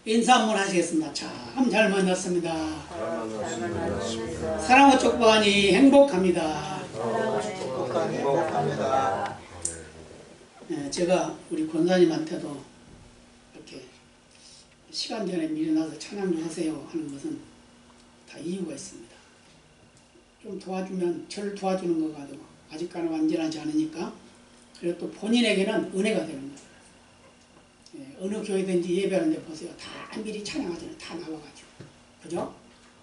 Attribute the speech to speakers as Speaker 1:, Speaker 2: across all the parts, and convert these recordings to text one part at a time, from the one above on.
Speaker 1: 인사 한번 하시겠습니다. 참 잘 만났습니다.
Speaker 2: 잘 만났습니다.
Speaker 1: 사랑과 축복하니 행복합니다.
Speaker 2: 행복합니다.
Speaker 1: 네, 제가 우리 권사님한테도 이렇게 시간 전에 미리 나서 찬양 좀 하세요 하는 것은 다 이유가 있습니다. 좀 도와주면 저를 도와주는 거 가지고 아직까지는 완전하지 않으니까 그리고 또 본인에게는 은혜가 되는 거예요. 예, 어느 교회든지 예배하는데 보세요. 다 미리 찬양하잖아요. 다 나와가지고. 그죠?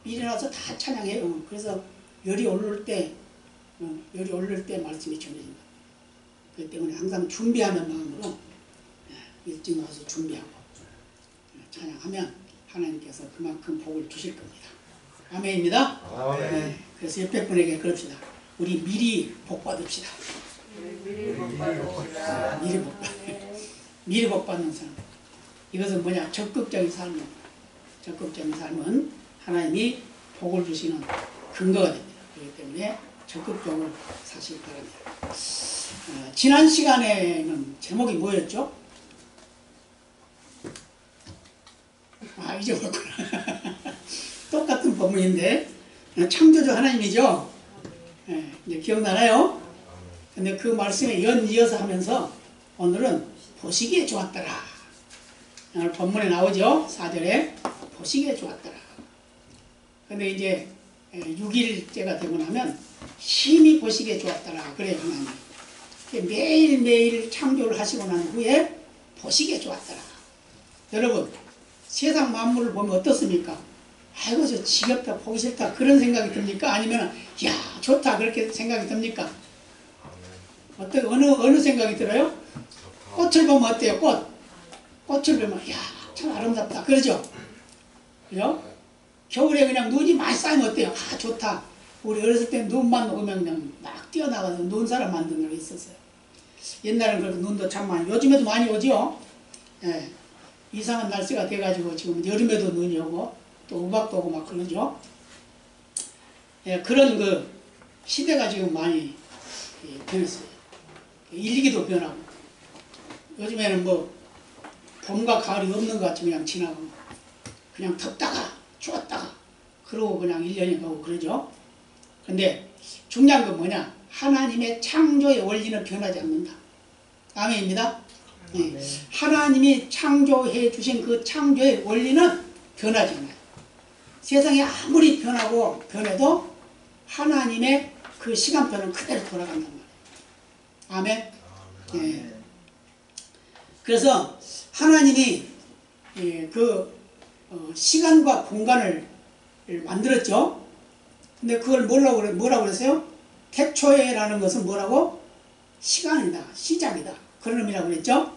Speaker 1: 미리 나와서 다 찬양해요. 그래서 열이 오를 때 말씀이 전해진다. 그렇기 때문에 항상 준비하는 마음으로 일찍 나와서 준비하고 찬양하면 하나님께서 그만큼 복을 주실 겁니다. 아멘입니다.
Speaker 2: 아멘.
Speaker 1: 네, 그래서 옆에 분에게 그럽시다. 우리 미리 복 받읍시다. 미리 복 받는 삶. 이것은 뭐냐? 적극적인 삶입니다. 적극적인 삶은 하나님이 복을 주시는 근거가 됩니다. 그렇기 때문에 적극적으로 사시기 바랍니다. 지난 시간에는 제목이 뭐였죠? 잊어버렸구나. 똑같은 본문인데 창조주 하나님이죠. 이제 기억나나요? 근데 그 말씀에 연이어서 하면서 오늘은 보시기에 좋았더라. 오늘 본문에 나오죠. 4절에 보시기에 좋았더라. 근데 이제 6일째가 되고 나면 심히 보시기에 좋았더라. 그래요, 하나님. 매일매일 창조를 하시고 난 후에 보시기에 좋았더라. 여러분, 세상 만물을 보면 어떻습니까? 아이고, 저 지겹다, 보기 싫다, 그런 생각이 듭니까? 아니면, 야, 좋다, 그렇게 생각이 듭니까? 어느 생각이 들어요? 꽃을 보면 어때요? 꽃을 보면, 야, 참 아름답다. 그러죠? 그죠? 겨울에 그냥 눈이 많이 쌓이면 어때요? 아, 좋다. 우리 어렸을 때 눈만 오면 그냥 막 뛰어나가서 눈사람 만드는 게 있었어요. 옛날엔 그래도 눈도 참 많이, 요즘에도 많이 오죠? 예. 이상한 날씨가 돼가지고 지금 여름에도 눈이 오고 또 우박도 오고 막 그러죠? 예, 그런 그 시대가 지금 많이 변했어요. 일기도 변하고. 요즘에는 뭐 봄과 가을이 없는 것 같이 그냥 지나가고 그냥 덥다가 추웠다가 그러고 그냥 1년이 가고 그러죠. 근데 중요한 건 뭐냐? 하나님의 창조의 원리는 변하지 않는다. 아멘입니다. 네. 하나님이 창조해 주신 그 창조의 원리는 변하지 않아요. 세상이 아무리 변해도 하나님의 그 시간표는 그대로 돌아간단 말이에요. 아멘. 네. 그래서 하나님이 그 시간과 공간을 만들었죠. 근데 그걸 뭐라고 그랬어요? 태초에라는 것은 뭐라고? 시간이다, 시작이다. 그런 의미라고 그랬죠.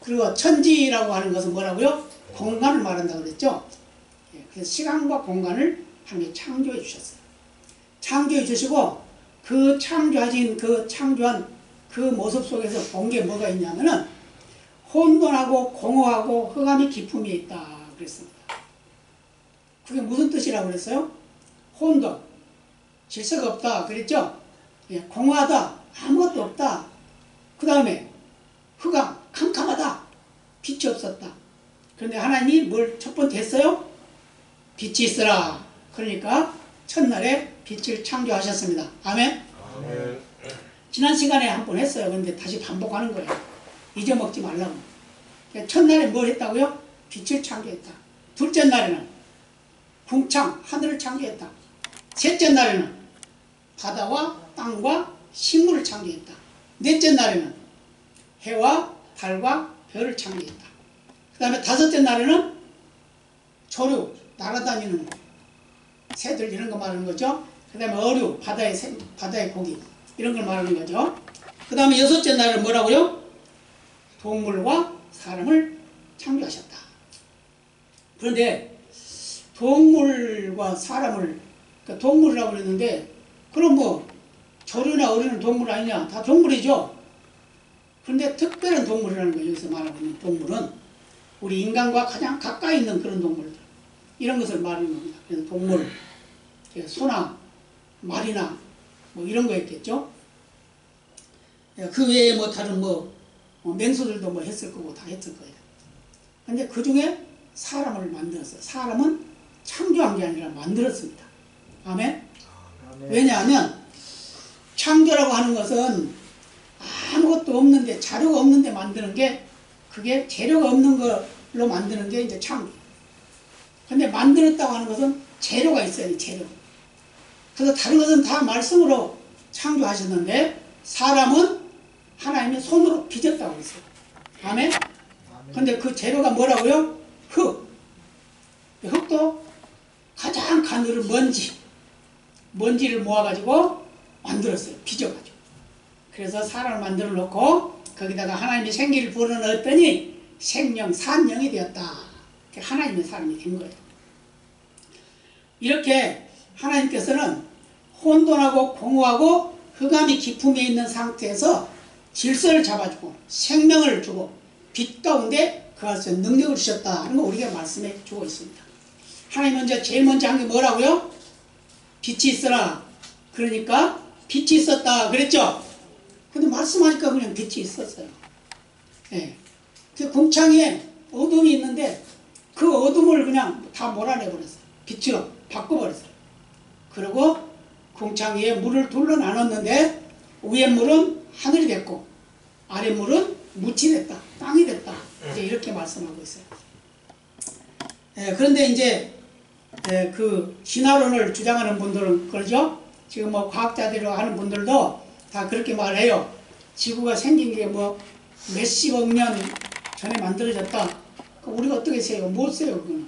Speaker 1: 그리고 천지라고 하는 것은 뭐라고요? 공간을 말한다고 그랬죠. 그래서 시간과 공간을 하나님이 창조해 주셨어요. 창조해 주시고 그 창조한 그 모습 속에서 본 게 뭐가 있냐면은 혼돈하고 공허하고 흑암이 기품이 있다 그랬습니다. 그게 무슨 뜻이라고 그랬어요? 혼돈, 질서가 없다 그랬죠? 공허하다, 아무것도 없다. 그 다음에 흑암, 캄캄하다, 빛이 없었다. 그런데 하나님이 뭘 첫 번째 했어요? 빛이 있으라. 그러니까 첫날에 빛을 창조하셨습니다. 아멘?
Speaker 2: 아멘.
Speaker 1: 지난 시간에 한 번 했어요. 그런데 다시 반복하는 거예요. 잊어먹지 말라고. 첫날에 뭘 했다고요? 빛을 창조했다. 둘째 날에는 궁창, 하늘을 창조했다. 셋째 날에는 바다와 땅과 식물을 창조했다. 넷째 날에는 해와 달과 별을 창조했다. 그 다음에 다섯째 날에는 조류, 날아다니는 새들 이런 거 말하는 거죠. 그 다음에 어류, 바다의 고기 이런 걸 말하는 거죠. 그 다음에 여섯째 날은 뭐라고요? 동물과 사람을 창조하셨다. 그런데 동물과 사람을, 그러니까 동물이라고 그랬는데 그럼 뭐 조류나 어류는 동물 아니냐? 다 동물이죠. 그런데 특별한 동물이라는 거 여기서 말하고 있는 동물은 우리 인간과 가장 가까이 있는 그런 동물들 이런 것을 말하는 겁니다. 그래서 동물, 소나 말이나 뭐 이런 거였겠죠. 그 외에 뭐 다른 맹수들도 뭐 했을 거고 다 했을 거예요. 근데 그 중에 사람을 만들었어요. 사람은 창조한 게 아니라 만들었습니다. 아멘? 왜냐하면 창조라고 하는 것은 아무것도 없는데, 자료가 없는데 만드는 게, 그게 재료가 없는 걸로 만드는 게 이제 창조. 근데 만들었다고 하는 것은 재료가 있어야 돼, 재료. 그래서 다른 것은 다 말씀으로 창조하셨는데 사람은 하나님의 손으로 빚었다고 했어요. 아멘? 근데 그 재료가 뭐라고요? 흙. 흙도 가장 가늘은 먼지를 모아가지고 만들었어요. 빚어가지고. 그래서 사람을 만들어 놓고 거기다가 하나님의 생기를 불어넣었더니 생명, 산영이 되었다. 하나님의 사람이 된 거예요. 이렇게 하나님께서는 혼돈하고 공허하고 흑암이 기품에 있는 상태에서 질서를 잡아주고 생명을 주고 빛 가운데 그것을 능력을 주셨다 하는 거 우리가 말씀해 주고 있습니다. 하나님 제일 먼저 한 게 뭐라고요? 빛이 있어라. 그러니까 빛이 있었다 그랬죠? 근데 말씀하니까 그냥 빛이 있었어요. 예. 그 궁창에 어둠이 있는데 그 어둠을 그냥 다 몰아내버렸어요. 빛으로 바꿔버렸어요. 그리고 궁창 위에 물을 둘러 나눴는데 위에 물은 하늘이 됐고 아래 물은 묻이 됐다. 땅이 됐다. 이제 이렇게 말씀하고 있어요. 그런데 이제 그 신화론을 주장하는 분들은 그러죠. 지금 뭐 과학자들이 하는 분들도 다 그렇게 말해요. 지구가 생긴 게 뭐 몇십억 년 전에 만들어졌다. 우리가 어떻게 세요? 못 세요, 그거는.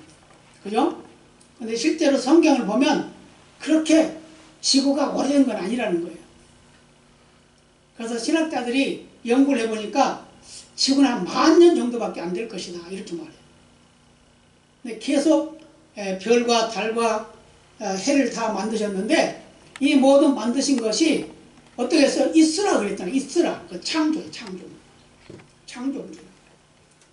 Speaker 1: 그죠? 근데 실제로 성경을 보면 그렇게 지구가 오래된 건 아니라는 거예요. 그래서 신학자들이 연구를 해보니까 지구는 한 10,000년 정도밖에 안 될 것이다. 이렇게 말해요. 근데 계속 별과 달과 해를 다 만드셨는데 이 모든 만드신 것이 어떻게 해서 있으라 그랬잖아요. 있으라. 그 창조예요. 창조.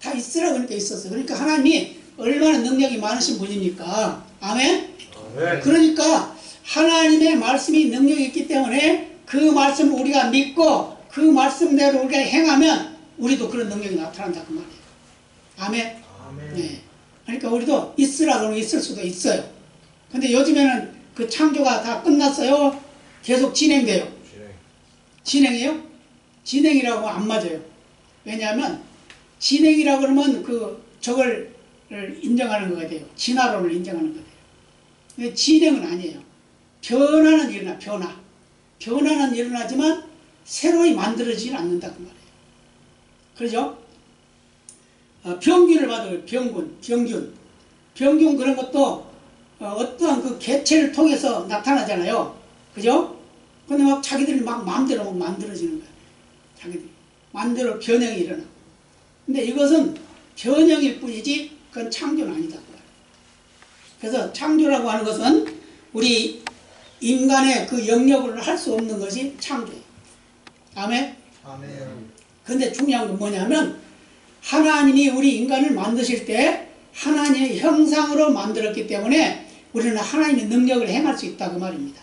Speaker 1: 다 있으라 그러니까 있었어요. 그러니까 하나님이 얼마나 능력이 많으신 분입니까? 아멘? 아멘. 그러니까 하나님의 말씀이 능력이 있기 때문에 그 말씀을 우리가 믿고 그 말씀대로 우리가 행하면 우리도 그런 능력이 나타난다 그 말이에요. 아멘? 아멘. 네. 그러니까 우리도 있으라 그러면 있을 수도 있어요. 근데 요즘에는 그 창조가 다 끝났어요? 계속 진행돼요? 진행이요? 진행이라고 하면 안 맞아요. 왜냐하면 진행이라고 그러면 저걸 인정하는 거가 돼요. 진화론을 인정하는 거가 돼요. 근데 진행은 아니에요. 변화는 일어나, 변화는 일어나지만 새로이 만들어지진 않는다 그 말이에요. 그러죠? 병균을 봐도 병균 그런 것도 어떠한 그 개체를 통해서 나타나잖아요. 그죠? 근데 막 자기들이 막 마음대로 막 만들어지는 거예요. 자기들이 마음대로 변형이 일어나. 근데 이것은 변형일 뿐이지 그건 창조는 아니다. 그래서 창조라고 하는 것은 우리 인간의 그 영역을 할 수 없는 것이 창조예요. 아멘? 아멘. 근데 중요한 건 뭐냐면 하나님이 우리 인간을 만드실 때 하나님의 형상으로 만들었기 때문에 우리는 하나님의 능력을 행할 수 있다 그 말입니다.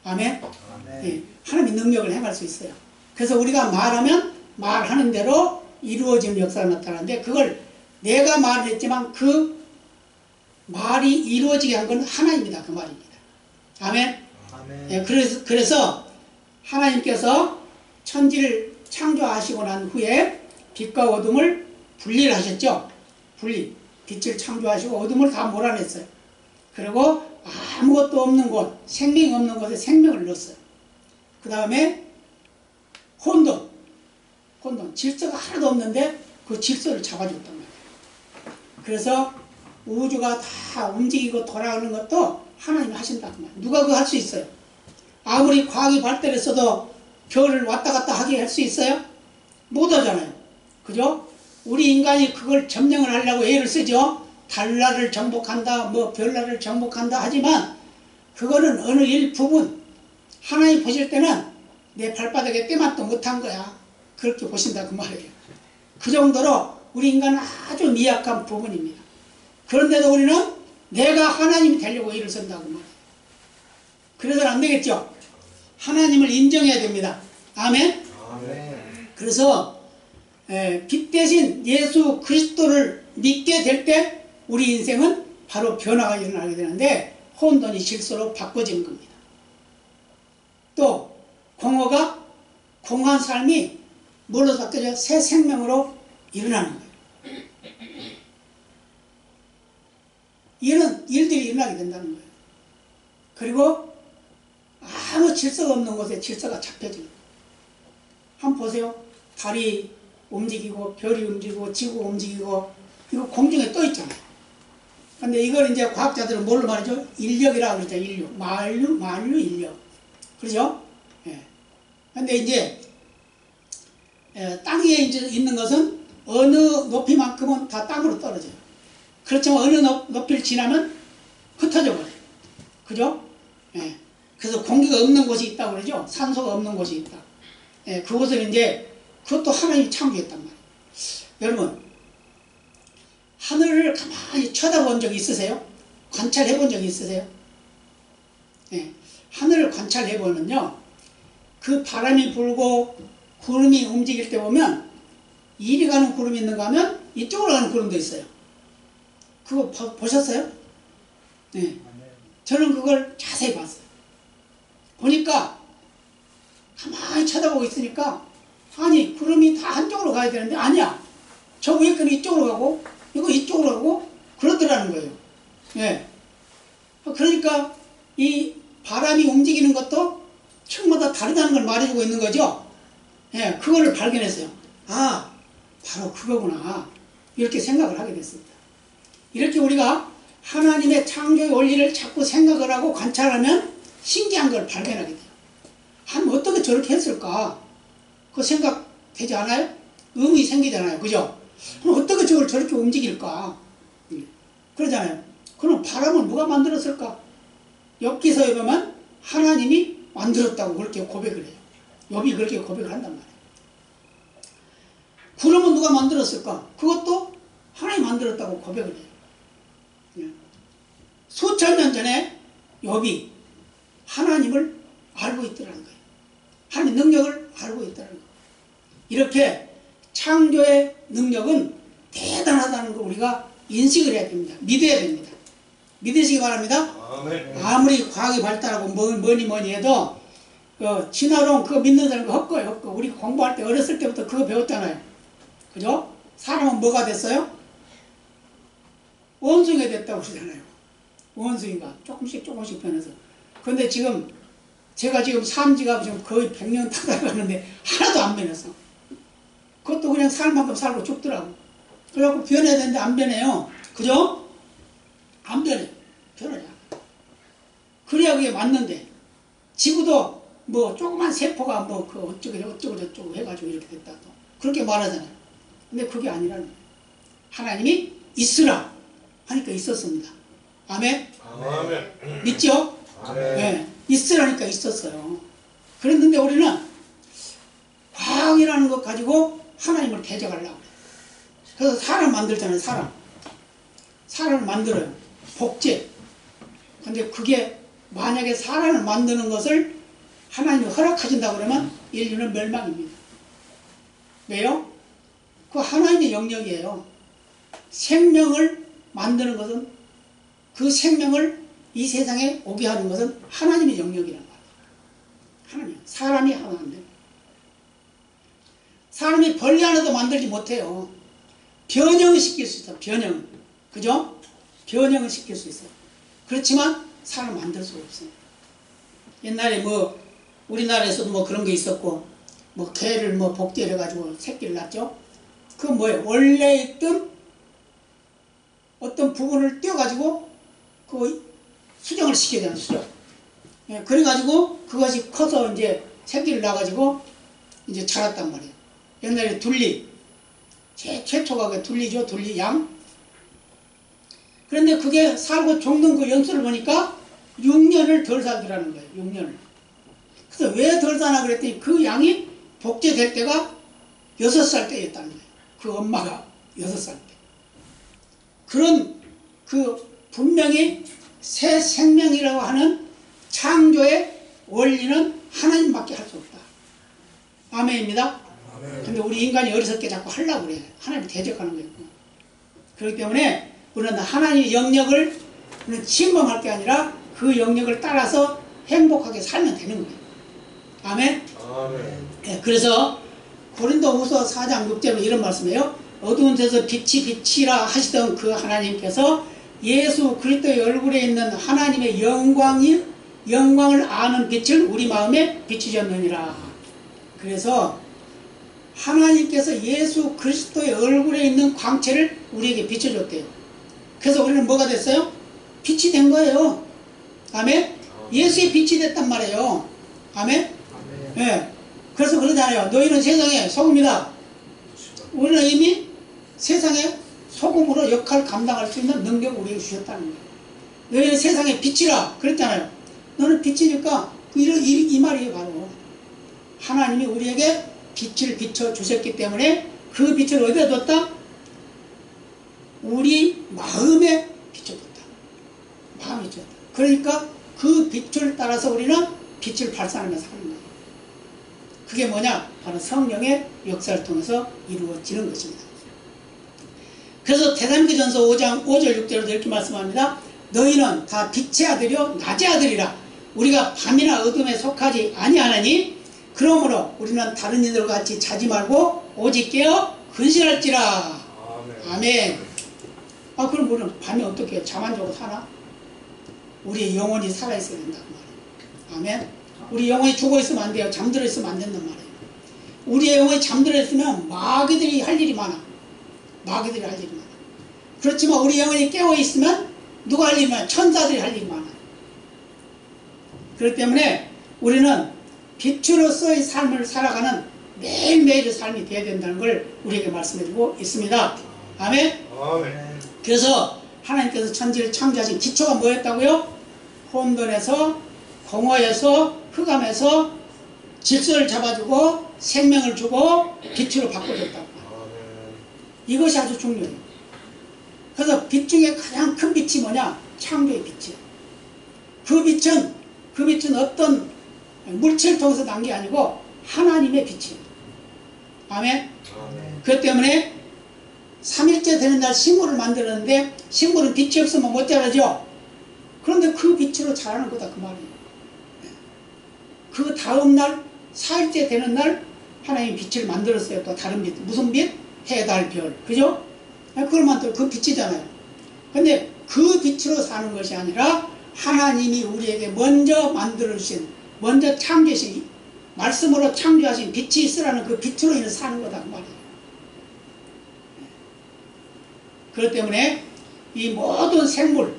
Speaker 1: 아멘? 아멘. 예, 하나님의 능력을 행할 수 있어요. 그래서 우리가 말하면 말하는 대로 이루어지는 역사가 나타나는데 그걸 내가 말을 했지만 그 말이 이루어지게 한 건 하나님이다 그 말입니다. 아멘? 아멘. 예, 그래서 하나님께서 천지를 창조하시고 난 후에 빛과 어둠을 분리를 하셨죠. 빛을 창조하시고 어둠을 다 몰아냈어요. 그리고 아무것도 없는 곳, 생명이 없는 곳에 생명을 넣었어요. 그 다음에 혼돈, 질서가 하나도 없는데 그 질서를 잡아줬단 말이에요. 그래서 우주가 다 움직이고 돌아가는 것도 하나님이 하신다 그 말이에요. 누가 그거 할 수 있어요? 아무리 과학이 발달했어도 별을 왔다 갔다 하게 할 수 있어요? 못 하잖아요. 그죠? 우리 인간이 그걸 점령을 하려고 애를 쓰죠. 달나라를 정복한다, 별나라를 정복한다 하지만 그거는 어느 일부분 하나님 보실 때는 내 발바닥에 때맛도 못한 거야. 그렇게 보신다 그 말이에요. 그 정도로 우리 인간은 아주 미약한 부분입니다. 그런데도 우리는 내가 하나님이 되려고 일을 쓴다고 말이에요. 그래서는 안 되겠죠. 하나님을 인정해야 됩니다. 아멘? 아멘. 그래서 빛 대신 예수 그리스도를 믿게 될 때 우리 인생은 바로 변화가 일어나게 되는데 혼돈이 질서로 바꿔지는 겁니다. 또 공허가 공허한 삶이 뭘로 바뀌어져? 새 생명으로 일어나는 거예요. 이런 일들이 일어나게 된다는 거예요. 그리고 아무 질서가 없는 곳에 질서가 잡혀지는 거예요. 한번 보세요. 달이 움직이고 별이 움직이고 지구가 움직이고 이거 공중에 떠 있잖아요. 근데 이걸 이제 과학자들은 뭘로 말하죠? 인력이라고 그러죠. 인력. 만유 인력. 그렇죠? 예. 근데 이제 땅 위에 이제 있는 것은 어느 높이만큼은 다 땅으로 떨어져요. 그렇지만 어느 높이를 지나면 흩어져 버려요. 그죠? 예. 그래서 공기가 없는 곳이 있다고 그러죠. 산소가 없는 곳이 있다. 예. 그곳을 이제 그것도 하나님이 창조했단 말이에요. 여러분, 하늘을 가만히 쳐다본 적 있으세요? 관찰해 본 적 있으세요? 예. 하늘을 관찰해 보면요, 그 바람이 불고 구름이 움직일 때 보면 이리 가는 구름이 있는가 하면 이쪽으로 가는 구름도 있어요. 그거 보셨어요? 네. 저는 그걸 자세히 봤어요. 보니까 가만히 쳐다보고 있으니까 아니 구름이 다 한쪽으로 가야 되는데 아니야. 저 위에 거는 이쪽으로 가고 이거 이쪽으로 가고 그러더라는 거예요. 예. 그러니까 이 바람이 움직이는 것도 층마다 다르다는 걸 말해주고 있는 거죠. 예, 그거를 발견했어요. 아, 바로 그거구나. 이렇게 생각을 하게 됐습니다. 이렇게 우리가 하나님의 창조의 원리를 자꾸 생각을 하고 관찰하면 신기한 걸 발견하게 돼요. 하나님 어떻게 저렇게 했을까? 그거 생각되지 않아요? 의문이 생기잖아요. 그죠? 그럼 어떻게 저걸 저렇게 움직일까? 그러잖아요. 그럼 바람을 누가 만들었을까? 엽기서에 보면 하나님이 만들었다고 그렇게 고백을 해요. 욥이 그렇게 고백을 한단 말이에요. 구름은 누가 만들었을까? 그것도 하나님이 만들었다고 고백을 해요. 수천 년 전에 욥이 하나님을 알고 있더라는 거예요. 하나님 능력을 알고 있더라는 거예요. 이렇게 창조의 능력은 대단하다는 걸 우리가 인식을 해야 됩니다. 믿어야 됩니다. 믿으시기 바랍니다. 아무리 과학이 발달하고 뭐니 해도 진화론 그거 믿는 사람 그거 헛거예요. 헛거. 우리 공부할 때 어렸을 때부터 그거 배웠잖아요. 그죠? 사람은 뭐가 됐어요? 원숭이가 됐다고 그러잖아요. 원숭이가 조금씩 변해서. 근데 지금 제가 지금 산 지가 지금 거의 100년 타다가는데 하나도 안 변했어. 그것도 그냥 살 만큼 살고 죽더라고. 그래갖고 변해야 되는데 안 변해요. 그죠? 안 변해. 변하냐. 그래야 그게 맞는데 지구도 뭐 조그만 세포가 뭐 그 어쩌고 저쩌고 해가지고 이렇게 됐다 또 그렇게 말하잖아요. 근데 그게 아니라는 거예요. 하나님이 있으라 하니까 있었습니다. 아멘? 아멘. 믿죠? 아멘. 네. 있으라니까 있었어요. 그랬는데 우리는 과학이라는 것 가지고 하나님을 대적하려고 그래요. 그래서 사람 만들잖아요. 사람을 만들어요. 복제. 근데 그게 만약에 사람을 만드는 것을 하나님이 허락하신다고 그러면 인류는 멸망입니다. 왜요? 그 하나님의 영역이에요. 생명을 만드는 것은 그 생명을 이 세상에 오게 하는 것은 하나님의 영역이란 말이에요. 하나님. 사람이 하면 안 돼요. 사람이 벌레 하나도 만들지 못해요. 변형을 시킬 수 있어. 변형. 그죠? 변형을 시킬 수 있어요. 그렇지만 사람을 만들 수가 없어요. 옛날에 뭐 우리나라에서도 뭐 그런 게 있었고 뭐 개를 뭐 복제를 해가지고 새끼를 낳죠. 그건 뭐예요? 원래 있던 어떤 부분을 떼어가지고 그 수정을 시켜야 되는 수정. 예, 그래가지고 그것이 커서 이제 새끼를 낳아가지고 이제 자랐단 말이에요. 옛날에 둘리. 최초가 그 둘리죠. 둘리 양. 그런데 그게 살고 죽는 그 연수를 보니까 6년을 덜 살더라는 거예요. 6년을. 그래서 왜 덜 사나 그랬더니 그 양이 복제될 때가 6살 때였다는 거예요. 그 엄마가 6살 때. 그런 그 분명히 새 생명이라고 하는 창조의 원리는 하나님밖에 할 수 없다. 아멘입니다. 아멘. 근데 우리 인간이 어리석게 자꾸 하려고 그래. 하나님 대적하는 거예요. 그렇기 때문에 우리는 하나님의 영역을 우리는 침범할 게 아니라 그 영역을 따라서 행복하게 살면 되는 거예요. 아멘. 네, 그래서 고린도후서 4장 6절에 이런 말씀이에요. 어두운 데서 빛이 빛이라 하시던 그 하나님께서 예수 그리스도의 얼굴에 있는 하나님의 영광을 아는 빛을 우리 마음에 비추셨느니라. 그래서 하나님께서 예수 그리스도의 얼굴에 있는 광채를 우리에게 비춰줬대요. 그래서 우리는 뭐가 됐어요? 빛이 된 거예요. 아멘. 예수의 빛이 됐단 말이에요. 아멘. 네. 그래서 그러잖아요. 너희는 세상의 소금이다. 우리는 이미 세상의 소금으로 역할을 감당할 수 있는 능력을 우리에게 주셨다는 거예요. 너희는 세상의 빛이라 그랬잖아요. 너는 빛이니까 이 말이에요. 바로 하나님이 우리에게 빛을 비춰주셨기 때문에 그 빛을 어디다 뒀다? 우리 마음에 비춰줬다. 마음에 비춰줬다. 그러니까 그 빛을 따라서 우리는 빛을 발산하며 사는 거예요. 그게 뭐냐? 바로 성령의 역사를 통해서 이루어지는 것입니다. 그래서 데살로니가전서 5장 5절 6절에도 이렇게 말씀합니다. 너희는 다 빛의 아들이요 낮의 아들이라. 우리가 밤이나 어둠에 속하지 아니하나니 그러므로 우리는 다른 이들과 같이 자지 말고 오직 깨어 근신할지라. 아멘. 그럼 우리는 밤에 어떻게 해요? 잠 안 자고 사나? 우리의 영혼이 살아있어야 된다고 말이에요. 아멘. 우리 영혼이 죽어있으면 안 돼요. 잠들어 있으면 안 된단 말이에요. 우리의 영혼이 잠들어 있으면 마귀들이 할 일이 많아. 마귀들이 할 일이 많아. 그렇지만 우리 영혼이 깨어있으면 누가 할 일이 많아? 천사들이 할 일이 많아. 그렇기 때문에 우리는 빛으로서의 삶을 살아가는 매일매일의 삶이 되어야 된다는 걸 우리에게 말씀해주고 있습니다. 아멘. 그래서 하나님께서 천지를 창조하신 기초가 뭐였다고요? 혼돈에서, 공허에서, 흑암에서 질서를 잡아주고 생명을 주고 빛으로 바꿔줬다고. 이것이 아주 중요해요. 그래서 빛 중에 가장 큰 빛이 뭐냐? 창조의 빛이에요. 그 빛은 어떤 물체를 통해서 난 게 아니고 하나님의 빛이에요. 아멘. 그렇기 때문에 3일째 되는 날 식물을 만들었는데 식물은 빛이 없으면 못 자라죠. 그런데 그 빛으로 자라는 거다 그 말이에요. 그 다음 날 4일째 되는 날 하나님이 빛을 만들었어요. 또 다른 빛. 무슨 빛? 해, 달, 별. 그죠? 그걸 만들어 그 빛이잖아요. 근데 그 빛으로 사는 것이 아니라 하나님이 우리에게 먼저 만들어주신, 먼저 창조하신, 말씀으로 창조하신 빛이 있으라는 그 빛으로 인해 사는 거다 그 말이에요. 그렇기 때문에 이 모든 생물,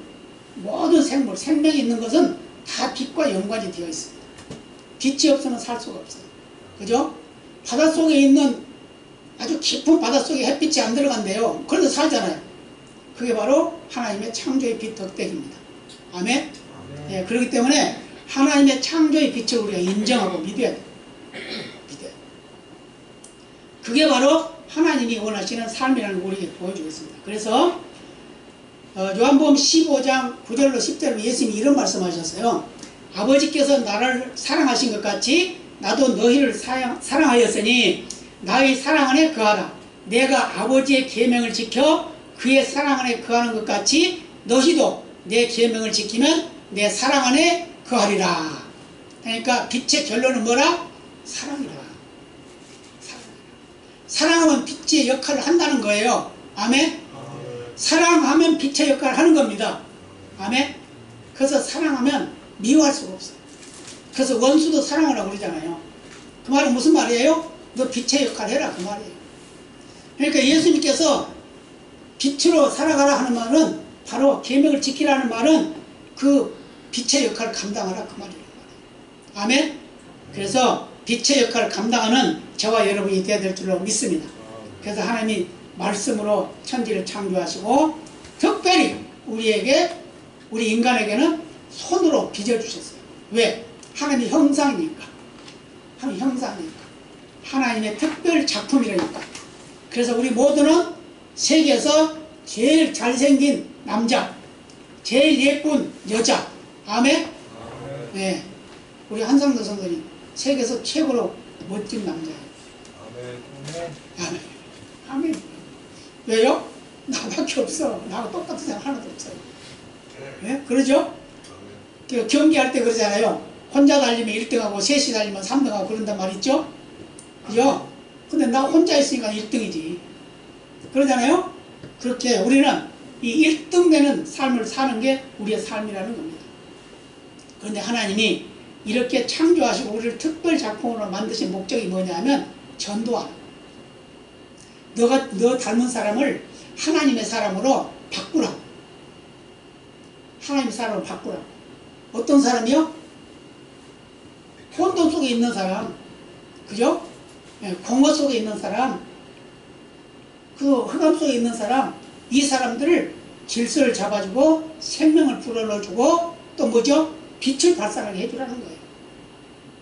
Speaker 1: 생명이 있는 것은 다 빛과 연관이 되어 있습니다. 빛이 없으면 살 수가 없어요. 그죠? 바닷속에 있는 아주 깊은 바닷속에 햇빛이 안 들어간대요. 그래서 살잖아요. 그게 바로 하나님의 창조의 빛 덕택입니다. 아멘? 네, 그렇기 때문에 하나님의 창조의 빛을 우리가 인정하고 믿어야 돼요. 그게 바로 하나님이 원하시는 삶이라는 걸 우리에게 보여주고 있습니다. 그래서 요한복음 15장 9절로 10절로 예수님이 이런 말씀하셨어요. 아버지께서 나를 사랑하신 것 같이 나도 너희를 사랑하였으니 나의 사랑 안에 거하라. 내가 아버지의 계명을 지켜 그의 사랑 안에 거하는 것 같이 너희도 내 계명을 지키면 내 사랑 안에 거하리라. 그러니까 빛의 결론은 뭐라? 사랑이라. 사랑하면 빛의 역할을 한다는 거예요. 아멘? 사랑하면 빛의 역할을 하는 겁니다. 아멘? 그래서 사랑하면 미워할 수가 없어요. 그래서 원수도 사랑하라고 그러잖아요. 그 말은 무슨 말이에요? 너 빛의 역할을 해라 그 말이에요. 그러니까 예수님께서 빛으로 살아가라 하는 말은 바로 계명을 지키라는 말은 그 빛의 역할을 감당하라 그 말이에요. 아멘? 그래서 빛의 역할을 감당하는 저와 여러분이 되어야 될 줄로 믿습니다. 그래서 하나님이 말씀으로 천지를 창조하시고 특별히 우리 인간에게는 손으로 빚어주셨어요. 왜? 하나님의 형상이니까. 하나님의 특별 작품이라니까. 그래서 우리 모두는 세계에서 제일 잘생긴 남자, 제일 예쁜 여자. 아멘? 네. 우리 한상도 선생님 세계에서 최고로 멋진 남자예요. 아멘. 아멘. 왜요? 나밖에 없어. 나하고 똑같은 사람 하나도 없어요. 예? 그러죠? 경기할 때 그러잖아요. 혼자 달리면 1등하고 셋이 달리면 3등하고 그런단 말 있죠? 그죠? 근데 나 혼자 있으니까 1등이지. 그러잖아요? 그렇게 우리는 이 1등 되는 삶을 사는 게 우리의 삶이라는 겁니다. 그런데 하나님이 이렇게 창조하시고 우리를 특별 작품으로 만드신 목적이 뭐냐면 전도하는 거예요. 너 닮은 사람을 하나님의 사람으로 바꾸라. 하나님의 사람으로 바꾸라. 어떤 사람이요? 혼돈 속에 있는 사람, 그죠? 공허 속에 있는 사람, 그 흑암 속에 있는 사람, 이 사람들을 질서를 잡아주고 생명을 불어넣어주고 또 뭐죠? 빛을 발산하게 해주라는 거예요.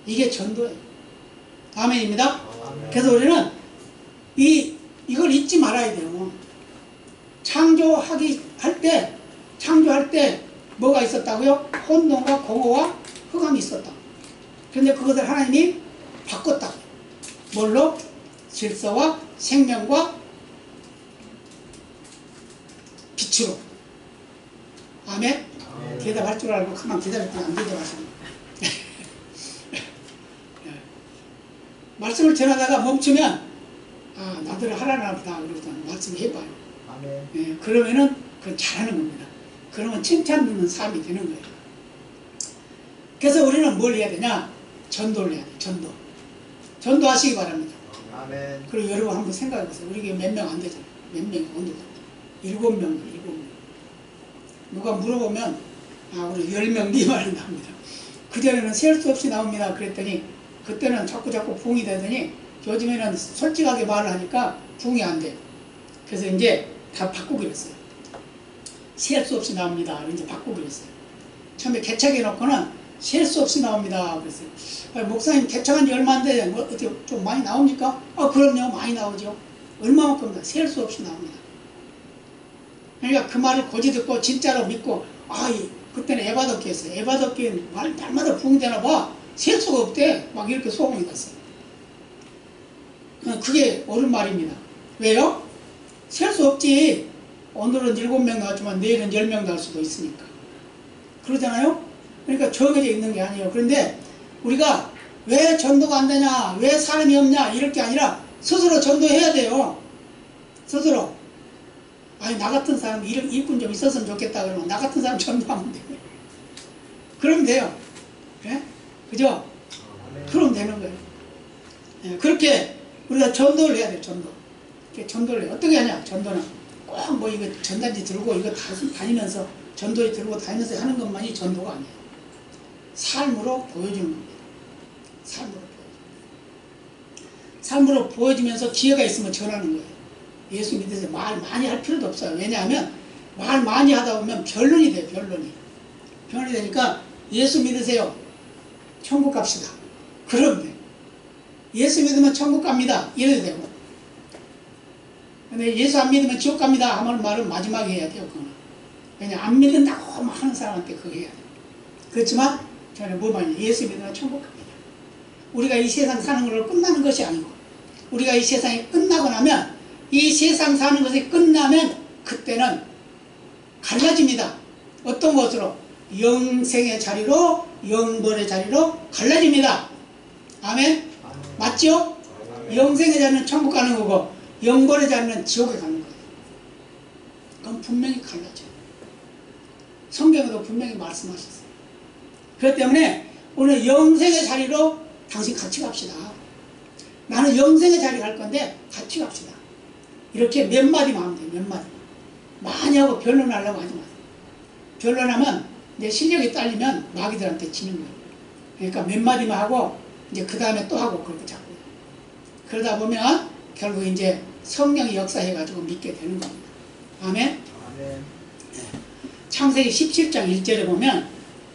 Speaker 1: 이게 전도예요. 아멘입니다. 그래서 우리는 이걸 잊지 말아야 돼요. 창조할 때 뭐가 있었다고요? 혼돈과 공허와 흑암이 있었다. 그런데 그것을 하나님이 바꿨다. 뭘로? 질서와 생명과 빛으로. 아멘? 대답할 줄 알고 가만 기다렸더니 안 대답하시네. 말씀을 전하다가 멈추면 나들을 하라나 보다 그러거든. 말씀해봐요. 아멘. 그러면은 그건 잘하는 겁니다. 그러면 칭찬 듣는 삶이 되는 거예요. 그래서 우리는 뭘 해야 되냐? 전도를 해야 돼요. 전도하시기 바랍니다.
Speaker 2: 아멘.
Speaker 1: 그리고 여러분 한번 생각해 보세요. 우리 몇 명 안 되잖아요. 몇 명이 언제 7명. 누가 물어보면 우리 10명 미만이 나옵니다. 그전에는 셀 수 없이 나옵니다. 그랬더니 그때는 자꾸 부흥이 되더니 요즘에는 솔직하게 말을 하니까 부흥이 안 돼요. 그래서 이제 다 바꾸기로 했어요. 셀 수 없이 나옵니다. 이제 바꾸기로 했어요. 처음에 개척해 놓고는 셀 수 없이 나옵니다. 그랬어요. 목사님 개척한 지 얼마 안 돼. 뭐 어떻게 좀 많이 나옵니까? 그럼요. 많이 나오죠. 얼마만큼 셀 수 없이 나옵니다. 그러니까 그 말을 고지 듣고 진짜로 믿고 그때는 에바덕기였어요. 에바덕기는 날마다 부흥되나 봐. 셀 수가 없대. 막 이렇게 소문이 났어요. 그게 옳은 말입니다. 왜요? 셀 수 없지. 오늘은 7명 나왔지만 내일은 10명 나올 수도 있으니까. 그러잖아요? 그러니까 정해져 있는 게 아니에요. 그런데 우리가 왜 전도가 안 되냐, 왜 사람이 없냐, 이럴 게 아니라 스스로 전도해야 돼요. 스스로. 나 같은 사람, 일꾼 좀 있었으면 좋겠다 그러면 나 같은 사람 전도하면 돼요. 그러면 돼요. 그래? 그죠? 그러면 되는 거예요. 그렇게 우리가 전도를 해야 돼요. 전도를 해요. 어떻게 하냐? 전도는 꼭 이거 전단지 들고 이거 다니면서 전도에 들고 다니면서 하는 것만이 전도가 아니에요. 삶으로 보여주는 겁니다. 삶으로 보여주면서 기회가 있으면 전하는 거예요. 예수 믿으세요. 말 많이 할 필요도 없어요. 왜냐하면 말 많이 하다 보면 변론이 돼요. 변론이 되니까 예수 믿으세요. 천국 갑시다. 그러면 돼요. 예수 믿으면 천국 갑니다. 이래도 되고. 근데 예수 안 믿으면 지옥 갑니다. 하면 말은 마지막에 해야 돼요. 그거는. 왜냐 안 믿는다고 하는 사람한테 그거 해야 돼요. 그렇지만 저는 뭐 말이냐. 예수 믿으면 천국 갑니다. 우리가 이 세상 사는 걸로 끝나는 것이 아니고 우리가 이 세상이 끝나고 나면 이 세상 사는 것이 끝나면 그때는 갈라집니다. 어떤 것으로? 영생의 자리로 영벌의 자리로 갈라집니다. 아멘? 맞죠? 영생의 자리는 천국 가는 거고 영벌의 자리는 지옥에 가는 거예요. 그건 분명히 갈라져요. 성경에도 분명히 말씀하셨어요. 그렇기 때문에 오늘 영생의 자리로 당신 같이 갑시다. 나는 영생의 자리 갈 건데 같이 갑시다. 이렇게 몇 마디만 하면 돼요. 몇 마디만. 많이 하고 변론하려고 하지 마세요. 변론하면 내 실력이 딸리면 마귀들한테 지는 거예요. 그러니까 몇 마디만 하고 이제 그 다음에 또 하고 그렇게 자꾸. 그러다 보면 결국 이제 성령이 역사해가지고 믿게 되는 겁니다. 아멘? 아멘. 창세기 17장 1절에 보면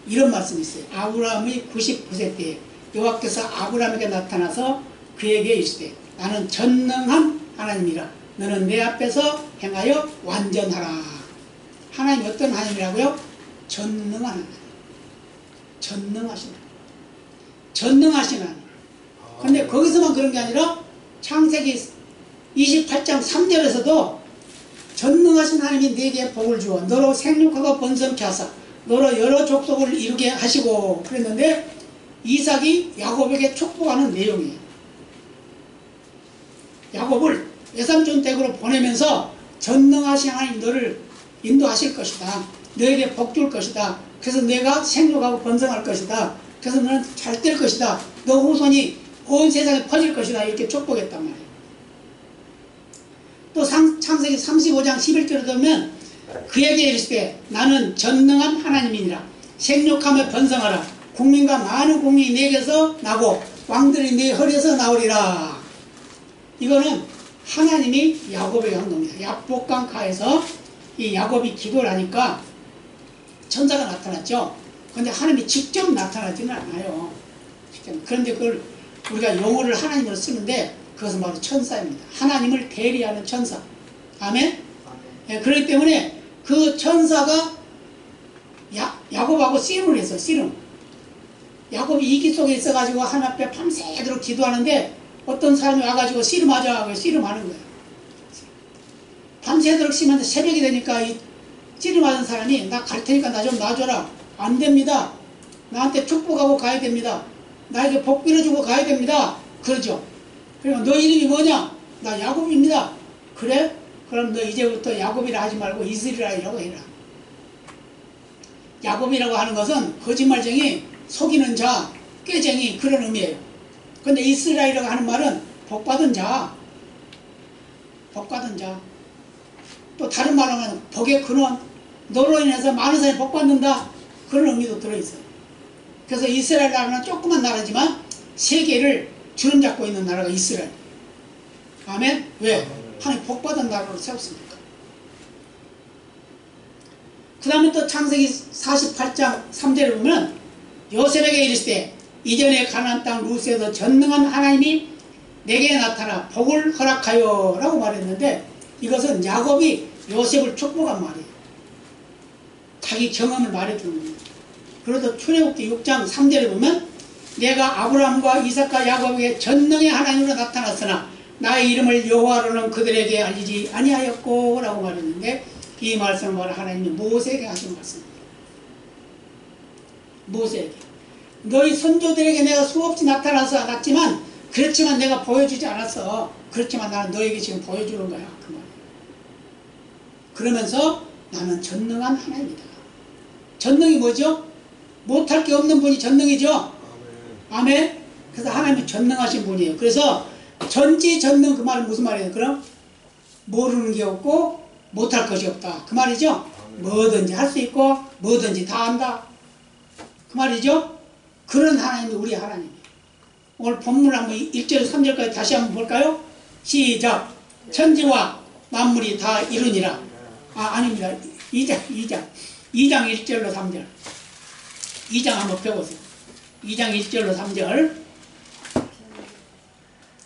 Speaker 1: 이런 말씀이 있어요. 아브라함의 99세 때에 여호와께서 아브라함에게 나타나서 그에게 이르시되 나는 전능한 하나님이라 너는 내 앞에서 행하여 완전하라. 하나님이 어떤 하나님이라고요? 전능한 하나님. 전능하신 하나님. 근데 거기서만 그런 게 아니라 창세기 28장 3절에서도 전능하신 하나님이 네게 복을 주어 너로 생육하고 번성케 하사 너로 여러 족속을 이루게 하시고 그랬는데 이삭이 야곱에게 축복하는 내용이에요. 야곱을 외삼촌 댁으로 보내면서 전능하신 하나님 너를 인도하실 것이다. 너에게 복 줄 것이다. 그래서 내가 생육하고 번성할 것이다. 그래서 너는 잘 될 것이다. 너 후손이 온 세상에 퍼질 것이다. 이렇게 축복했단 말이에요. 또 창세기 35장 11절에 보면 그에게 이르시되 나는 전능한 하나님이니라. 생육하며 번성하라. 국민과 많은 국민이 내게서 나고 왕들이 네 허리에서 나오리라. 이거는 하나님이 야곱에게 한 겁니다. 야복강 가에서 이 야곱이 기도를 하니까 천사가 나타났죠. 그런데 하나님이 직접 나타나지는 않아요. 그런데 그걸 우리가 용어를 하나님으로 쓰는데 그것은 바로 천사입니다. 하나님을 대리하는 천사. 아멘? 네, 그렇기 때문에 그 천사가 야곱하고 씨름을 했어요. 씨름. 야곱이 이기 속에 있어가지고 하나님 앞에 밤새도록 기도하는데 어떤 사람이 와가지고 씨름하자. 씨름하는 거예요. 밤새도록 씨름하는데 새벽이 되니까 이 씨름하는 사람이 나 갈 테니까 나 좀 놔줘라. 안 됩니다. 나한테 축복하고 가야 됩니다. 나에게 복 빌어주고 가야 됩니다. 그러죠. 그러면 너 이름이 뭐냐? 나 야곱입니다. 그래? 그럼 너 이제부터 야곱이라 하지 말고 이스라엘이라고 해라. 야곱이라고 하는 것은 거짓말쟁이, 속이는 자, 꾀쟁이 그런 의미예요. 근데 이스라엘이라고 하는 말은 복받은 자, 복받은 자. 또 다른 말로 하면 복의 근원, 너로 인해서 많은 사람이 복받는다. 그런 의미도 들어있어요. 그래서 이스라엘이라는 조그만 나라지만 세계를 주름잡고 있는 나라가 이스라엘. 아멘? 왜? 하나님 복받은 나라로 세웠습니까? 그 다음에 또 창세기 48장 3절에 보면 요셉에게 이르시되 이전에 가나안 땅 루스에서 전능한 하나님이 내게 나타나 복을 허락하여 라고 말했는데 이것은 야곱이 요셉을 축복한 말이에요. 자기 경험을 말해주는 거예요. 그래도 출애굽기 6장 3절에 보면 내가 아브라함과 이삭과 야곱에게 전능의 하나님으로 나타났으나 나의 이름을 여호와로는 그들에게 알리지 아니하였고 라고 말했는데 이 말씀은 바로 하나님이 모세에게 하신 말씀입니다. 모세에게 너희 선조들에게 내가 수없이 나타나서 알았지만 그렇지만 내가 보여주지 않았어. 그렇지만 나는 너에게 지금 보여주는 거야. 그 말이에요. 그러면서 나는 전능한 하나님이다. 전능이 뭐죠? 못할 게 없는 분이 전능이죠. 아멘. 그래서 하나님이 전능하신 분이에요. 그래서 전지전능 그 말은 무슨 말이에요? 그럼 모르는 게 없고 못할 것이 없다. 그 말이죠. 뭐든지 할 수 있고 뭐든지 다 한다. 그 말이죠. 그런 하나님이 우리 하나님이에요. 오늘 본문 한번 1절 3절까지 다시 한번 볼까요? 시작. 천지와 만물이 다 이루니라. 아닙니다. 2장 1절로 3절. 2장 한번 펴보세요. 2장 1절로 3절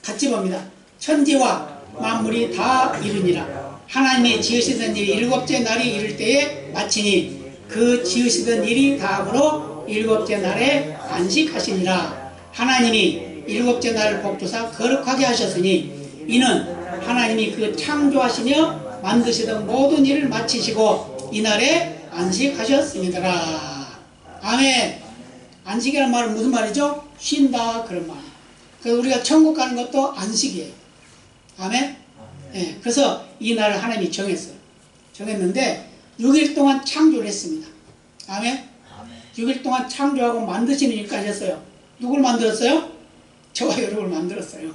Speaker 1: 같이 봅니다. 천지와 만물이 다 이루니라. 하나님이 지으시던 일이 일곱째 날이 이를 때에 마치니 그 지으시던 일이 다음으로 일곱째 날에 안식하시니라. 하나님이 일곱째 날을 복주사 거룩하게 하셨으니 이는 하나님이 그 창조하시며 만드시던 모든 일을 마치시고 이날에 안식하셨습니다. 아멘. 안식이라는 말은 무슨 말이죠? 쉰다 그런 말. 그래서 우리가 천국 가는 것도 안식이에요. 아멘. 네, 그래서 이 날을 하나님이 정했어요. 정했는데 6일 동안 창조를 했습니다. 아멘. 6일 동안 창조하고 만드시는 일까지 했어요. 누굴 만들었어요? 저와 여러분을 만들었어요.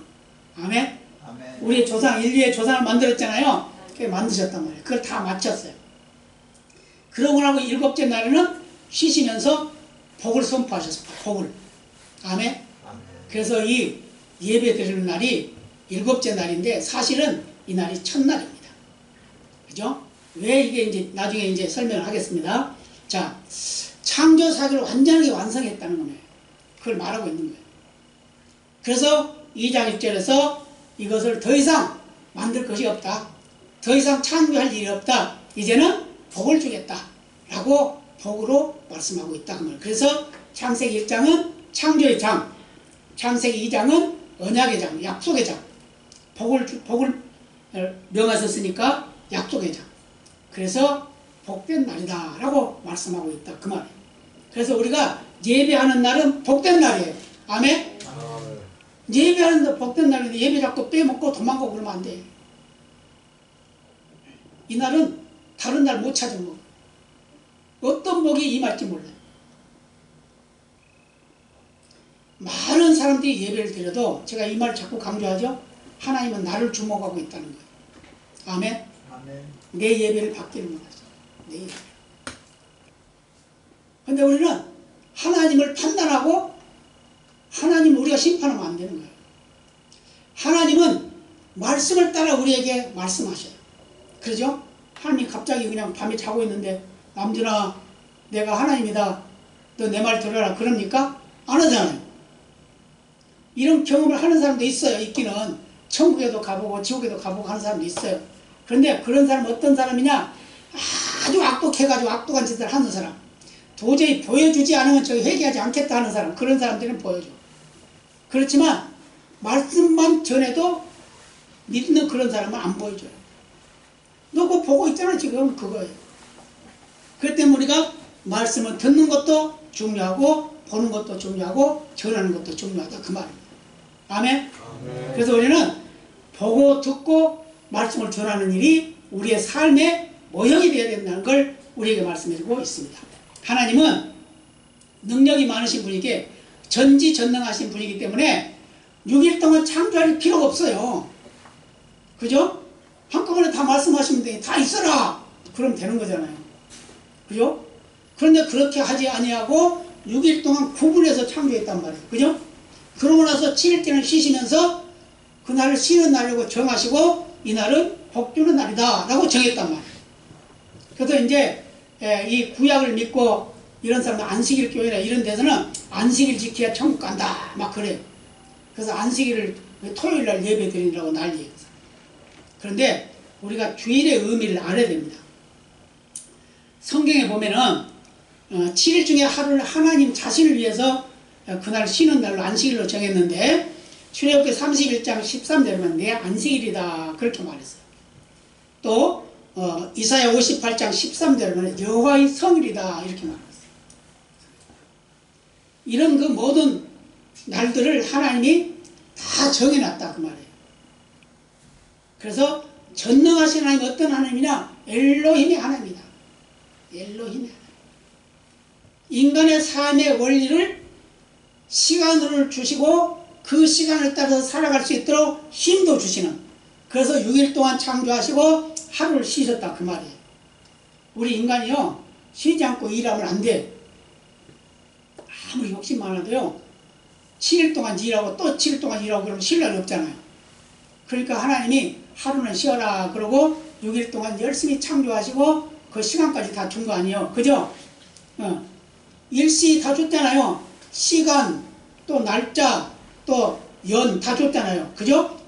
Speaker 1: 아멘. 우리 조상, 인류의 조상을 만들었잖아요. 그게 만드셨단 말이에요. 그걸 다 마쳤어요. 그러고 나고 일곱째 날에는 쉬시면서 복을 선포하셨습니다. 복을. 아멘. 그래서 이 예배 드리는 날이 일곱째 날인데 사실은 이 날이 첫날입니다. 그죠? 왜 이게 이제 나중에 이제 설명을 하겠습니다. 자, 창조 사역을 완전하게 완성했다는 거예요. 그걸 말하고 있는 거예요. 그래서 2장 1절에서 이것을 더 이상 만들 것이 없다. 더 이상 창조할 일이 없다. 이제는 복을 주겠다. 라고 복으로 말씀하고 있다. 그래서 창세기 1장은 창조의 장, 창세기 2장은 언약의 장, 약속의 장. 복을 명하셨으니까 약속의 장. 그래서 복된 날이다 라고 말씀하고 있다 그 말이에요. 그래서 우리가 예배하는 날은 복된 날이에요. 아멘? 예배하는 날 복된 날인데 예배 자꾸 빼먹고 도망가고 그러면 안 돼. 이 날은 다른 날 못 찾은 거. 어떤 복이 임할지 몰라요. 많은 사람들이 예배를 드려도 제가 이 말 자꾸 강조하죠. 하나님은 나를 주목하고 있다는 거예요. 아멘?
Speaker 3: 아멘.
Speaker 1: 내 예배를 받기를 원하죠. 내 예배. 근데 우리는 하나님을 판단하고 하나님을 우리가 심판하면 안 되는 거예요. 하나님은 말씀을 따라 우리에게 말씀하셔요. 그러죠? 하나님이 갑자기 그냥 밤에 자고 있는데 남준아 내가 하나님이다. 너 내 말 들어라. 그럽니까? 안 하잖아요. 이런 경험을 하는 사람도 있어요. 있기는. 천국에도 가보고 지옥에도 가보고 하는 사람도 있어요. 그런데 그런 사람은 어떤 사람이냐? 아주 악독해가지고 악독한 짓을 하는 사람. 도저히 보여주지 않으면 저기 회개하지 않겠다 하는 사람. 그런 사람들은 보여줘. 그렇지만 말씀만 전해도 믿는 그런 사람은 안 보여줘요. 너 그거 보고 있잖아 지금 그거예요. 그렇기 때문에 우리가 말씀을 듣는 것도 중요하고 보는 것도 중요하고 전하는 것도 중요하다 그 말입니다. 아멘? 아멘. 그래서 우리는 보고 듣고 말씀을 전하는 일이 우리의 삶의 모형이 되어야 된다는 걸 우리에게 말씀해주고 있습니다. 하나님은 능력이 많으신 분이기에 전지전능하신 분이기 때문에 6일 동안 창조할 필요가 없어요. 그죠? 한꺼번에 다 말씀하시면 돼. 다 있어라! 그럼 되는 거잖아요. 그죠? 그런데 그렇게 하지 아니하고 6일 동안 구분해서 창조했단 말이에요. 그죠? 그러고 나서 7일째는 쉬시면서 그날을 쉬는 날이라고 정하시고 이날은 복주는 날이다 라고 정했단 말이에요. 그래서 이제 이 구약을 믿고 이런 사람은 안식일 교회나 이런 데서는 안식일 지켜야 천국 간다 막 그래요. 그래서 안식일을 토요일날 예배 드리라고 난리예요. 그런데 우리가 주일의 의미를 알아야 됩니다. 성경에 보면은 7일 중에 하루를 하나님 자신을 위해서 그날 쉬는 날로 안식일로 정했는데 출애굽기 31장 13절에는 내 안식일이다 그렇게 말했어요. 또 이사야 58장 13절에는 여호와의 성일이다 이렇게 말했어요. 이런 그 모든 날들을 하나님이 다 정해놨다 그 말이에요. 그래서 전능하신 하나님 어떤 하나님이냐? 엘로힘의 하나님이다. 엘로힘의 하나님. 인간의 삶의 원리를 시간을 주시고 그 시간을 따라서 살아갈 수 있도록 힘도 주시는, 그래서 6일 동안 창조하시고 하루를 쉬셨다 그 말이에요. 우리 인간이요 쉬지 않고 일하면 안 돼. 아무리 욕심 많아도요 7일 동안 일하고 또 7일 동안 일하고 그러면 쉴 날이 없잖아요. 그러니까 하나님이 하루는 쉬어라 그러고 6일 동안 열심히 창조하시고 그 시간까지 다 준 거 아니에요. 그죠? 일시 다 줬잖아요. 시간 또 날짜 또 연 다 줬잖아요. 그죠?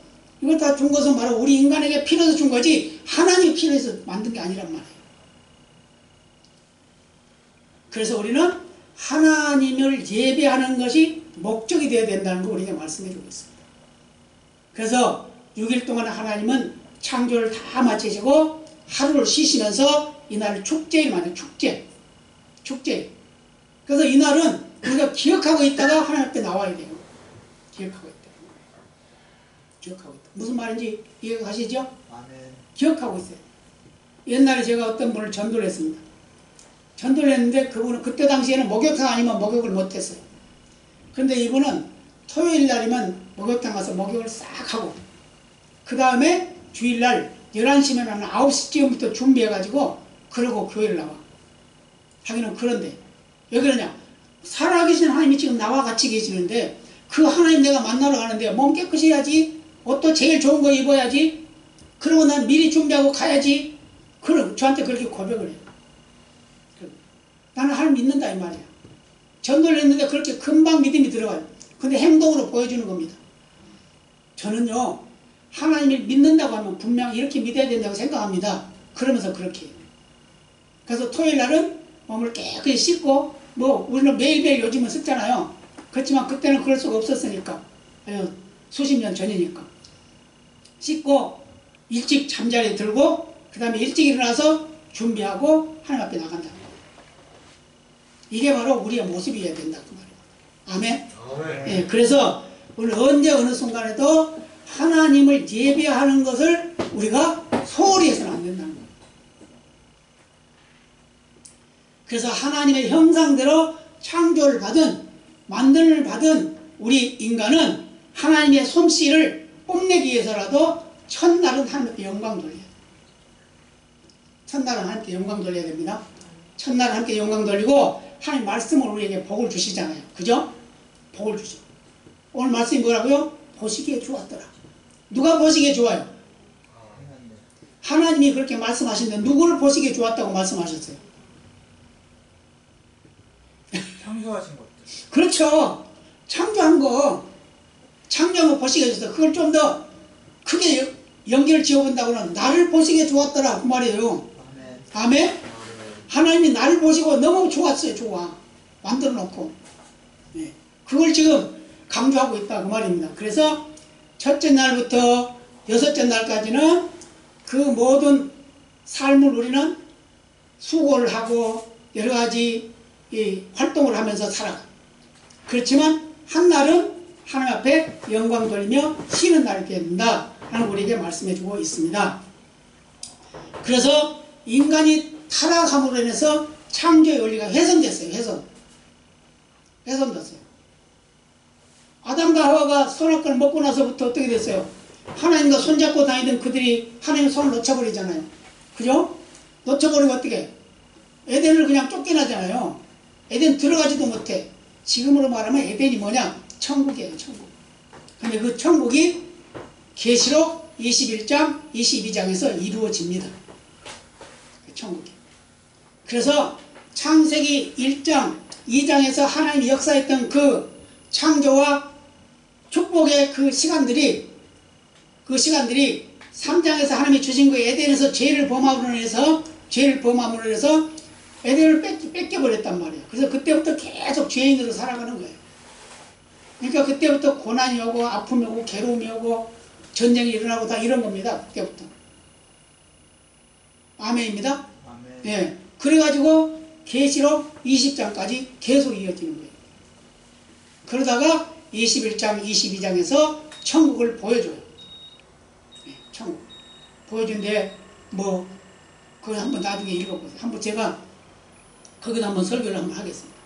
Speaker 1: 이걸 다 준 것은 바로 우리 인간에게 필요해서 준 거지 하나님이 필요해서 만든 게 아니란 말이에요. 그래서 우리는 하나님을 예배하는 것이 목적이 되어야 된다는 거 우리에게 말씀해 주고 있습니다. 그래서 6일 동안 하나님은 창조를 다 마치시고 하루를 쉬시면서 이날을 축제를 만든 축제. 그래서 이날은 우리가 기억하고 있다가 하나님 앞에 나와야 돼요. 기억하고 있다. 무슨 말인지 이해가시죠?
Speaker 3: 아멘.
Speaker 1: 기억하고 있어요. 옛날에 제가 어떤 분을 전도를 했습니다. 전도를 했는데 그분은 그때 당시에는 목욕탕 아니면 목욕을 못했어요. 그런데 이분은 토요일 날이면 목욕탕 가서 목욕을 싹 하고 그 다음에 주일날 11시면 9시쯤부터 준비해가지고 그러고 교회를 나와. 하기는 그런데 왜 그러냐? 살아계신 하나님이 지금 나와 같이 계시는데 그 하나님 내가 만나러 가는데 몸 깨끗이 해야지, 옷도 제일 좋은 거 입어야지, 그러고 난 미리 준비하고 가야지. 그럼 저한테 그렇게 고백을 해요. 나는 하나님 믿는다 이 말이야. 전도를 했는데 그렇게 금방 믿음이 들어가요. 근데 행동으로 보여주는 겁니다. 저는요 하나님을 믿는다고 하면 분명 이렇게 믿어야 된다고 생각합니다. 그러면서 그렇게 해요. 그래서 토요일 날은 몸을 깨끗이 씻고, 뭐 우리는 매일매일 요즘은 씻잖아요. 그렇지만 그때는 그럴 수가 없었으니까, 수십 년 전이니까 씻고 일찍 잠자리에 들고 그 다음에 일찍 일어나서 준비하고 하나님 앞에 나간다. 이게 바로 우리의 모습이어야 된다 그 말이에요. 아멘. 예, 그래서 우리 언제 어느 순간에도 하나님을 예배하는 것을 우리가 소홀히 해서는 안 된다는 거예요. 그래서 하나님의 형상대로 창조를 받은 만듦을 받은 우리 인간은 하나님의 솜씨를 뽐내기 위해서라도 첫날은 하나님께 영광 돌려야 돼요. 첫날은 하나님께 영광 돌려야 됩니다. 첫날은 하나님께 영광 돌리고 하나님 말씀을 우리에게 복을 주시잖아요. 그죠? 복을 주죠. 오늘 말씀이 뭐라고요? 보시기에 좋았더라. 누가 보시기에 좋아요? 하나님이 그렇게 말씀하시는데 누구를 보시기에 좋았다고 말씀하셨어요?
Speaker 3: 창조하신 것들.
Speaker 1: 그렇죠. 창조한 거 보시기에 좋았다. 그걸 좀 더 크게 연결 지어본다고는 나를 보시기에 좋았더라 그 말이에요. 아멘. 아멘? 하나님이 나를 보시고 너무 좋았어요. 좋아. 만들어 놓고. 네. 그걸 지금 강조하고 있다 그 말입니다. 그래서 첫째 날부터 여섯째 날까지는 그 모든 삶을 우리는 수고를 하고 여러 가지 활동을 하면서 살아가. 그렇지만 한 날은 하나님 앞에 영광 돌리며 쉬는 날이 되어야 된다 라는 우리에게 말씀해 주고 있습니다. 그래서 인간이 타락함으로 인해서 창조의 원리가 훼손됐어요. 훼손됐어요. 아담과 하와가 선악과를 먹고 나서부터 어떻게 됐어요? 하나님과 손잡고 다니던 그들이 하나님의 손을 놓쳐버리잖아요. 그죠? 놓쳐버리고 어떻게? 에덴을 그냥 쫓겨나잖아요. 에덴 들어가지도 못해. 지금으로 말하면 에덴이 뭐냐? 천국이에요. 천국. 근데 그 천국이 계시록 21장 22장에서 이루어집니다. 그 천국이. 그래서 창세기 1장 2장에서 하나님이 역사했던 그 창조와 축복의 그 시간들이 3장에서 하나님이 주신 그 에덴에서 죄를 범함으로 인해서 에덴을 뺏겨버렸단 말이에요. 그래서 그때부터 계속 죄인으로 살아가는 거예요. 그러니까 그때부터 고난이 오고 아픔이 오고 괴로움이 오고 전쟁이 일어나고 다 이런 겁니다. 그때부터. 아멘입니다.
Speaker 3: 아멘.
Speaker 1: 예. 그래가지고 계시록 20장까지 계속 이어지는 거예요. 그러다가 21장, 22장에서 천국을 보여줘요. 예, 천국. 보여준데 그걸 한번 나중에 읽어보세요. 한번 제가 거기다 한번 설교를 한번 하겠습니다.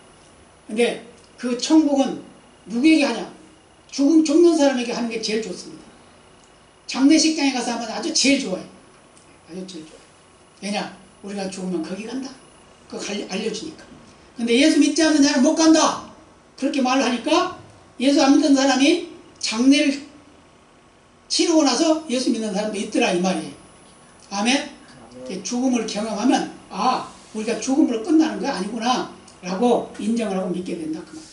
Speaker 1: 근데 그 천국은 누구에게 하냐? 죽는 사람에게 하는 게 제일 좋습니다. 장례식장에 가서 하면 아주 제일 좋아요. 아주 제일 좋아요. 왜냐? 우리가 죽으면 거기 간다. 그거 알려주니까. 근데 예수 믿지 않는 자는 못 간다. 그렇게 말을 하니까 예수 안 믿는 사람이 장례를 치르고 나서 예수 믿는 사람도 있더라 이 말이에요. 아멘? 죽음을 경험하면 우리가 죽음으로 끝나는 거 아니구나 라고 인정을 하고 믿게 된다 그 말.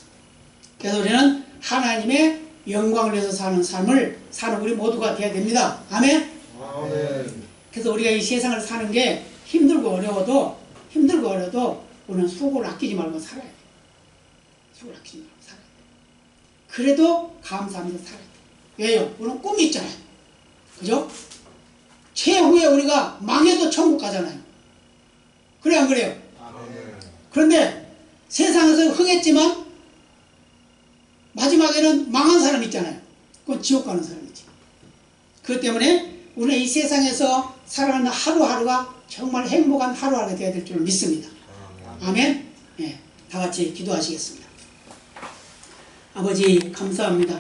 Speaker 1: 그래서 우리는 하나님의 영광을 위해서 사는 삶을 사는 우리 모두가 되어야 됩니다. 아멘?
Speaker 2: 아멘.
Speaker 1: 그래서 우리가 이 세상을 사는 게 힘들고 어려워도 우리는 수고를 아끼지 말고 살아야 돼. 수고를 아끼지 말고 살아야 돼. 그래도 감사하면서 살아야 돼. 왜요? 우리는 꿈이 있잖아요. 그죠? 최후에 우리가 망해도 천국 가잖아요. 그래 안 그래요?
Speaker 2: 아멘.
Speaker 1: 그런데 세상에서 흥했지만 마지막에는 망한 사람 있잖아요. 그건 지옥 가는 사람이지. 그렇기 때문에 우리는 이 세상에서 살아가는 하루하루가 정말 행복한 하루하루가 되어야 될 줄 믿습니다. 아멘. 예, 다 같이 기도하시겠습니다. 아버지 감사합니다.